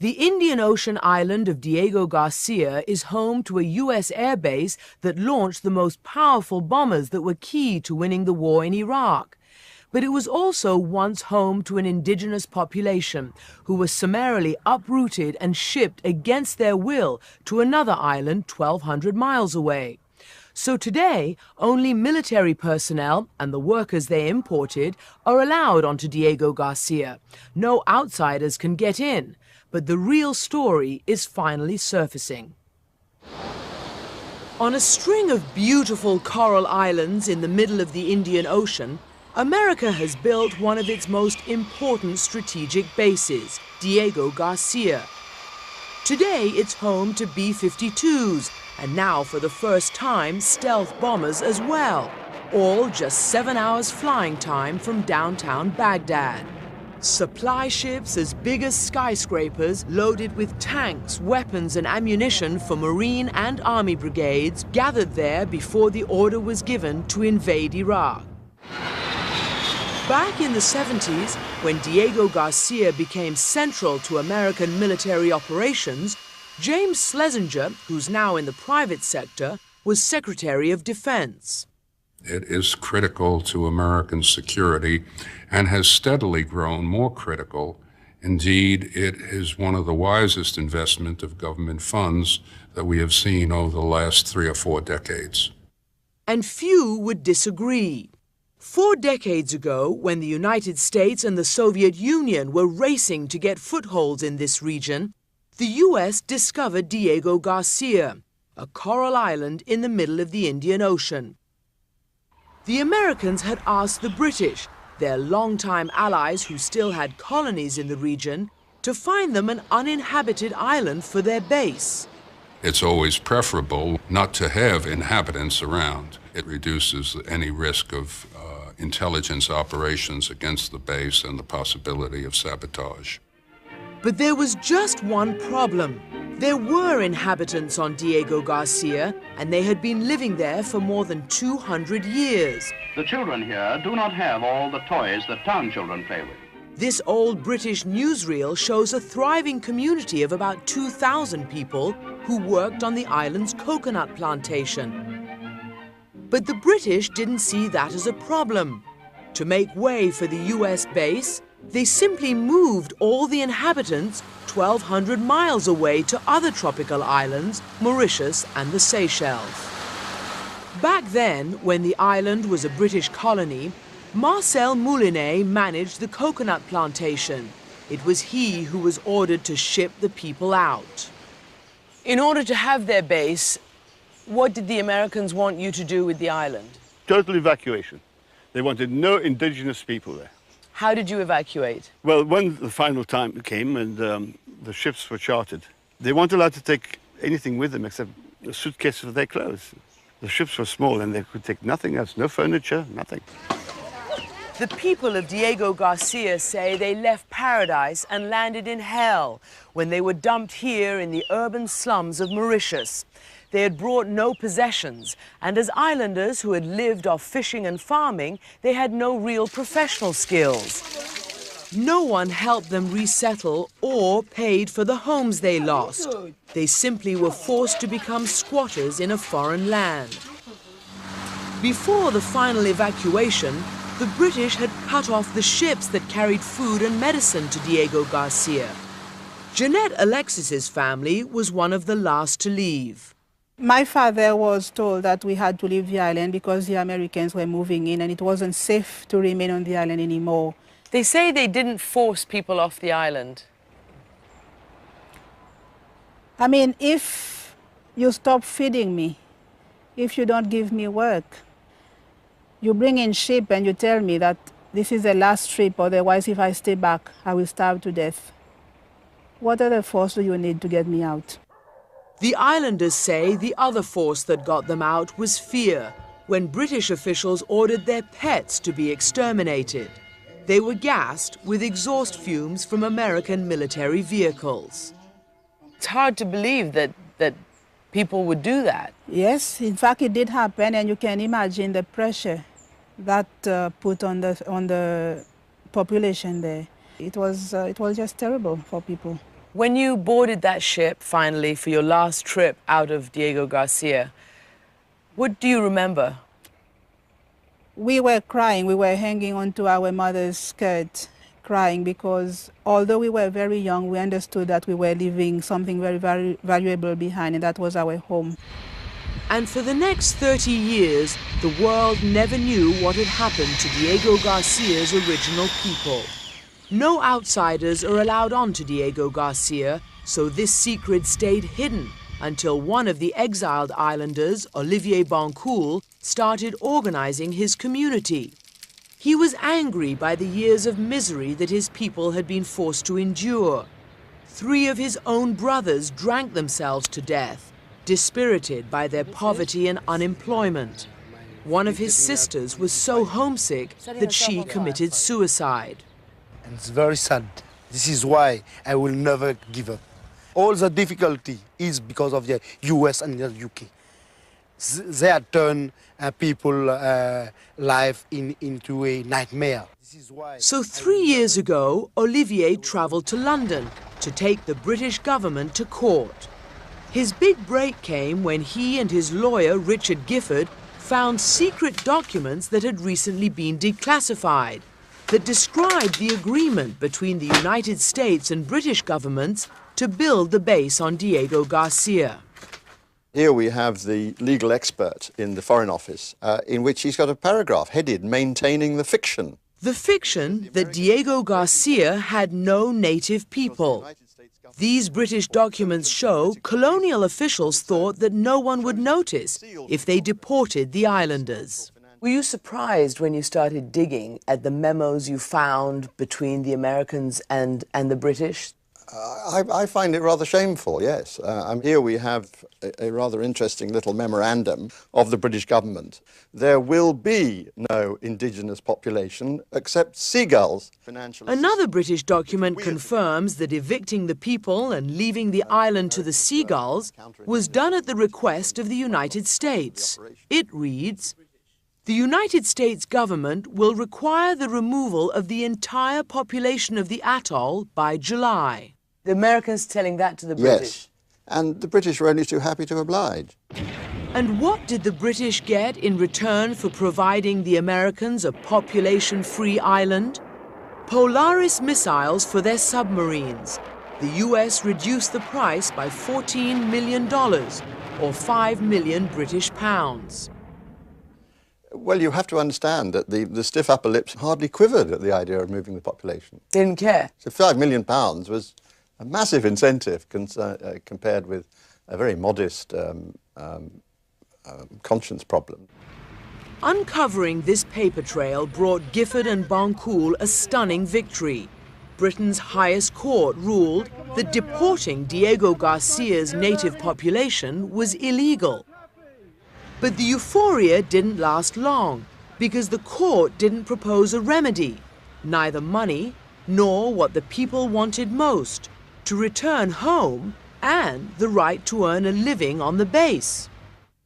The Indian Ocean island of Diego Garcia is home to a U.S. airbase that launched the most powerful bombers that were key to winning the war in Iraq. But it was also once home to an indigenous population who were summarily uprooted and shipped against their will to another island 1,200 miles away. So today, only military personnel and the workers they imported are allowed onto Diego Garcia. No outsiders can get in. But the real story is finally surfacing. On a string of beautiful coral islands in the middle of the Indian Ocean, America has built one of its most important strategic bases, Diego Garcia. Today it's home to B-52s, and now for the first time stealth bombers as well, all just 7 hours flying time from downtown Baghdad. Supply ships as big as skyscrapers, loaded with tanks, weapons and ammunition for Marine and Army brigades, gathered there before the order was given to invade Iraq. Back in the 70s, when Diego Garcia became central to American military operations, James Schlesinger, who's now in the private sector, was Secretary of Defense. It is critical to American security and has steadily grown more critical. Indeed, it is one of the wisest investment of government funds that we have seen over the last 3 or 4 decades. And few would disagree. 4 decades ago, when the United States and the Soviet Union were racing to get footholds in this region, the U.S. discovered Diego Garcia, a coral island in the middle of the Indian Ocean. The Americans had asked the British, their longtime allies who still had colonies in the region, to find them an uninhabited island for their base. It's always preferable not to have inhabitants around. It reduces any risk of intelligence operations against the base and the possibility of sabotage. But there was just one problem. There were inhabitants on Diego Garcia, and they had been living there for more than 200 years. The children here do not have all the toys that town children play with. This old British newsreel shows a thriving community of about 2,000 people who worked on the island's coconut plantation. But the British didn't see that as a problem. To make way for the US base, they simply moved all the inhabitants 1,200 miles away to other tropical islands, Mauritius and the Seychelles. Back then, when the island was a British colony, Marcel Moulinet managed the coconut plantation. It was he who was ordered to ship the people out. In order to have their base, what did the Americans want you to do with the island? Total evacuation. They wanted no indigenous people there. How did you evacuate? Well, when the final time came and the ships were chartered, they weren't allowed to take anything with them except a suitcase of their clothes. The ships were small and they could take nothing else, no furniture, nothing. The people of Diego Garcia say they left paradise and landed in hell when they were dumped here in the urban slums of Mauritius. They had brought no possessions, and as islanders who had lived off fishing and farming, they had no real professional skills. No one helped them resettle or paid for the homes they lost. They simply were forced to become squatters in a foreign land. Before the final evacuation, the British had cut off the ships that carried food and medicine to Diego Garcia. Jeanette Alexis's family was one of the last to leave. My father was told that we had to leave the island because the Americans were moving in and it wasn't safe to remain on the island anymore. They say they didn't force people off the island. I mean, if you stop feeding me, if you don't give me work, you bring in sheep and you tell me that this is the last trip, otherwise if I stay back, I will starve to death. What other force do you need to get me out? The islanders say the other force that got them out was fear, when British officials ordered their pets to be exterminated. They were gassed with exhaust fumes from American military vehicles. It's hard to believe that people would do that. Yes, in fact it did happen, and you can imagine the pressure that put on the population there. It was just terrible for people. When you boarded that ship, finally, for your last trip out of Diego Garcia, what do you remember? We were crying. We were hanging onto our mother's skirt, crying, because although we were very young, we understood that we were leaving something very, very valuable behind, and that was our home. And for the next 30 years, the world never knew what had happened to Diego Garcia's original people. No outsiders are allowed onto Diego Garcia, so this secret stayed hidden until one of the exiled islanders, Olivier Bancoul, started organizing his community. He was angry by the years of misery that his people had been forced to endure. 3 of his own brothers drank themselves to death, dispirited by their poverty and unemployment. One of his sisters was so homesick that she committed suicide. And it's very sad. This is why I will never give up. All the difficulty is because of the US and the UK. They have turned people's life into a nightmare. So 3 years ago, Olivier traveled to London to take the British government to court. His big break came when he and his lawyer, Richard Gifford, found secret documents that had recently been declassified that described the agreement between the United States and British governments to build the base on Diego Garcia. Here we have the legal expert in the Foreign Office, in which he's got a paragraph headed "Maintaining the Fiction." The fiction that Diego Garcia had no native people. These British documents show colonial officials thought that no one would notice if they deported the islanders. Were you surprised when you started digging at the memos you found between the Americans and the British? I find it rather shameful, yes. Here we have a rather interesting little memorandum of the British government. There will be no indigenous population except seagulls. Another British document confirms that evicting the people and leaving the island to the seagulls was done at the request of the United States. It reads, "The United States government will require the removal of the entire population of the atoll by July." The Americans telling that to the British? Yes, and the British were only too happy to oblige. And what did the British get in return for providing the Americans a population-free island? Polaris missiles for their submarines. The US reduced the price by $14 million, or 5 million British pounds. Well, you have to understand that the stiff upper lips hardly quivered at the idea of moving the population. Didn't care. So £5 million was a massive incentive compared with a very modest conscience problem. Uncovering this paper trail brought Gifford and Bancoul a stunning victory. Britain's highest court ruled that deporting Diego Garcia's native population was illegal. But the euphoria didn't last long because the court didn't propose a remedy, neither money nor what the people wanted most, to return home and the right to earn a living on the base.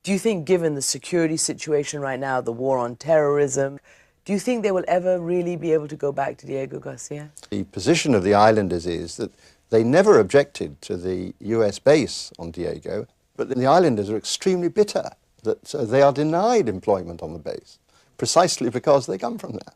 Do you think, given the security situation right now, the war on terrorism, do you think they will ever really be able to go back to Diego Garcia? The position of the islanders is that they never objected to the US base on Diego, but the islanders are extremely bitter that they are denied employment on the base, precisely because they come from there.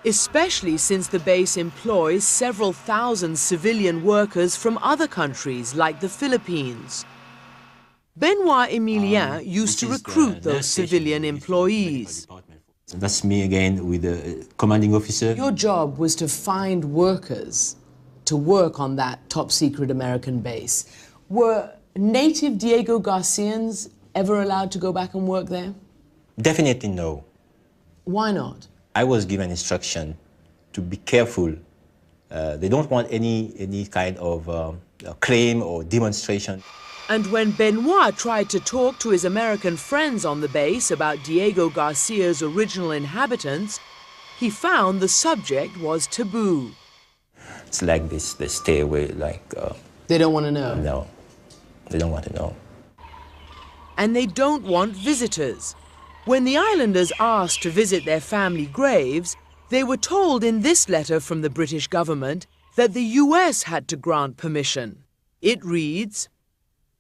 Especially since the base employs several thousand civilian workers from other countries like the Philippines. Benoit Emilien used to recruit those civilian employees. That's me again with the commanding officer. Your job was to find workers to work on that top secret American base. Were native Diego Garcians ever allowed to go back and work there? Definitely no. Why not? I was given instruction to be careful. They don't want any kind of claim or demonstration. And when Benoit tried to talk to his American friends on the base about Diego Garcia's original inhabitants, he found the subject was taboo. It's like this, they stay away, like... they don't want to know? No, they don't want to know. And they don't want visitors. When the islanders asked to visit their family graves, they were told in this letter from the British government that the US had to grant permission. It reads,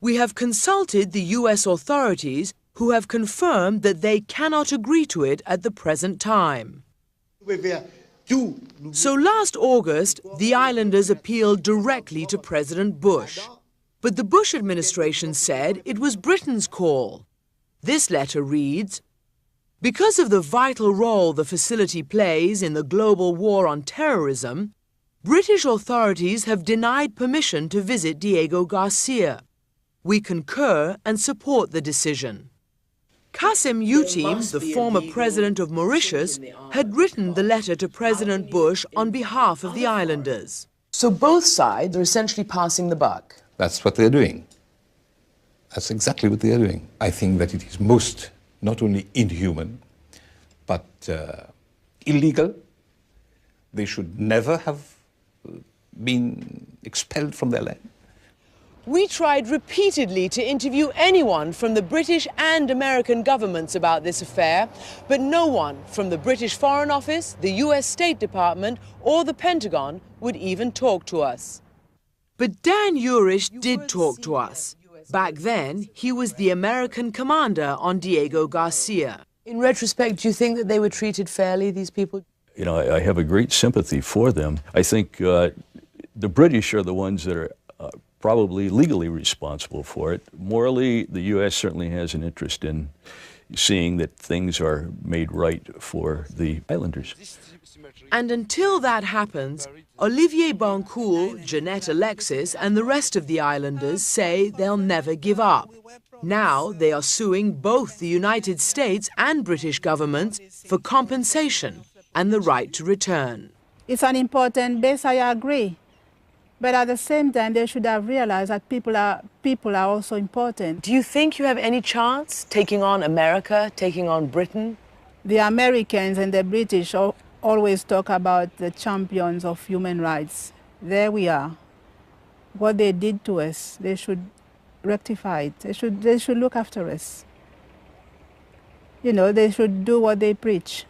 "We have consulted the US authorities who have confirmed that they cannot agree to it at the present time." So last August, the islanders appealed directly to President Bush. But the Bush administration said it was Britain's call. This letter reads, "Because of the vital role the facility plays in the global war on terrorism, British authorities have denied permission to visit Diego Garcia. We concur and support the decision." Kassim Utim, the former president of Mauritius, had written the letter to President Bush on behalf of the islanders. So both sides are essentially passing the buck. That's what they're doing. That's exactly what they are doing. I think that it is most not only inhuman, but illegal. They should never have been expelled from their land. We tried repeatedly to interview anyone from the British and American governments about this affair, but no one from the British Foreign Office, the US State Department, or the Pentagon would even talk to us. But Dan Urish did talk to us. Back then, he was the American commander on Diego Garcia. In retrospect, do you think that they were treated fairly, these people? You know, I have a great sympathy for them. I think the British are the ones that are probably legally responsible for it. Morally, the U.S. certainly has an interest in seeing that things are made right for the islanders. And until that happens, Olivier Bancoul, Jeanette Alexis, and the rest of the islanders say they'll never give up. Now they are suing both the United States and British governments for compensation and the right to return. It's an important base, I agree. But at the same time, they should have realized that people are also important. Do you think you have any chance taking on America, taking on Britain? The Americans and the British always talk about the champions of human rights. There we are. What they did to us, they should rectify it. They should look after us. You know, they should do what they preach.